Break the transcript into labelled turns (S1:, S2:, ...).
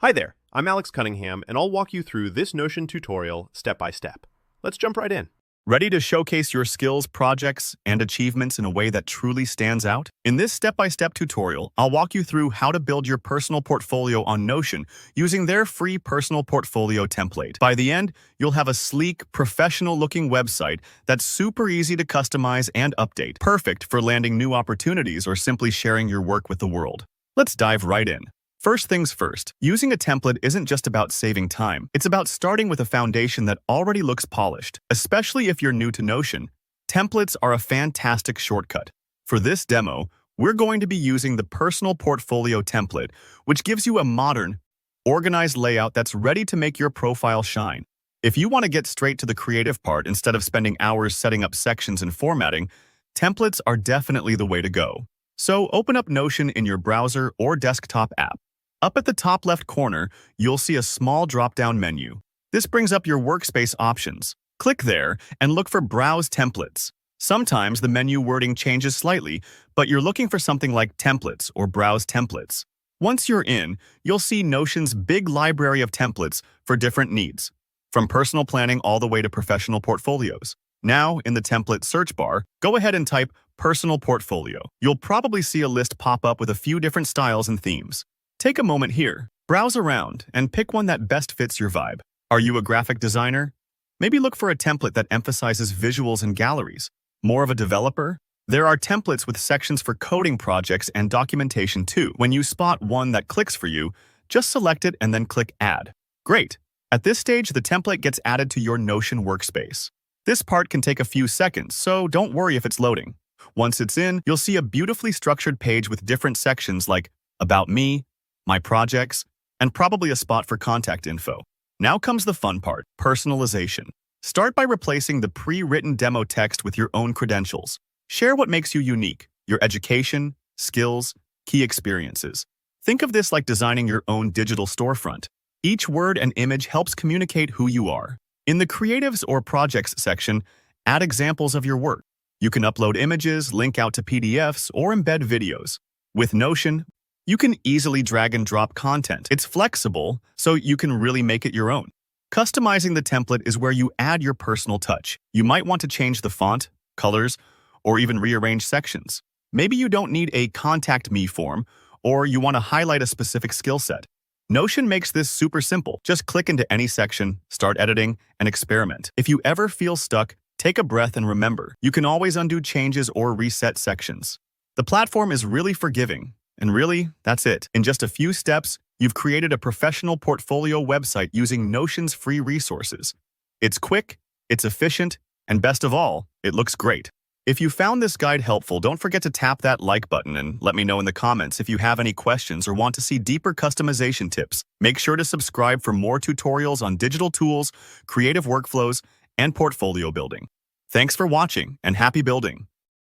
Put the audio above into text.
S1: Hi there, I'm Alex Cunningham, and I'll walk you through this Notion tutorial step by step. Let's jump right in.
S2: Ready to showcase your skills, projects, and achievements in a way that truly stands out? In this step-by-step tutorial, I'll walk you through how to build your personal portfolio on Notion using their free personal portfolio template. By the end, you'll have a sleek, professional-looking website that's super easy to customize and update, perfect for landing new opportunities or simply sharing your work with the world. Let's dive right in. First things first, using a template isn't just about saving time. It's about starting with a foundation that already looks polished. Especially if you're new to Notion, templates are a fantastic shortcut. For this demo, we're going to be using the Personal Portfolio template, which gives you a modern, organized layout that's ready to make your profile shine. If you want to get straight to the creative part instead of spending hours setting up sections and formatting, templates are definitely the way to go. So open up Notion in your browser or desktop app. Up at the top left corner, you'll see a small drop-down menu. This brings up your workspace options. Click there and look for Browse Templates. Sometimes the menu wording changes slightly, but you're looking for something like Templates or Browse Templates. Once you're in, you'll see Notion's big library of templates for different needs, from personal planning all the way to professional portfolios. Now, in the template search bar, go ahead and type Personal Portfolio. You'll probably see a list pop up with a few different styles and themes. Take a moment here, browse around, and pick one that best fits your vibe. Are you a graphic designer? Maybe look for a template that emphasizes visuals and galleries. More of a developer? There are templates with sections for coding projects and documentation too. When you spot one that clicks for you, just select it and then click Add. Great! At this stage, the template gets added to your Notion workspace. This part can take a few seconds, so don't worry if it's loading. Once it's in, you'll see a beautifully structured page with different sections like About Me, My Projects, and probably a spot for contact info. Now comes the fun part, personalization. Start by replacing the pre-written demo text with your own credentials. Share what makes you unique, your education, skills, key experiences. Think of this like designing your own digital storefront. Each word and image helps communicate who you are. In the Creatives or Projects section, add examples of your work. You can upload images, link out to PDFs, or embed videos. With Notion, you can easily drag and drop content. It's flexible, so you can really make it your own. Customizing the template is where you add your personal touch. You might want to change the font, colors, or even rearrange sections. Maybe you don't need a Contact Me form, or you want to highlight a specific skill set. Notion makes this super simple. Just click into any section, start editing, and experiment. If you ever feel stuck, take a breath and remember, you can always undo changes or reset sections. The platform is really forgiving. And really, that's it. In just a few steps, you've created a professional portfolio website using Notion's free resources. It's quick, it's efficient, and best of all, it looks great. If you found this guide helpful, don't forget to tap that like button and let me know in the comments if you have any questions or want to see deeper customization tips. Make sure to subscribe for more tutorials on digital tools, creative workflows, and portfolio building. Thanks for watching and happy building.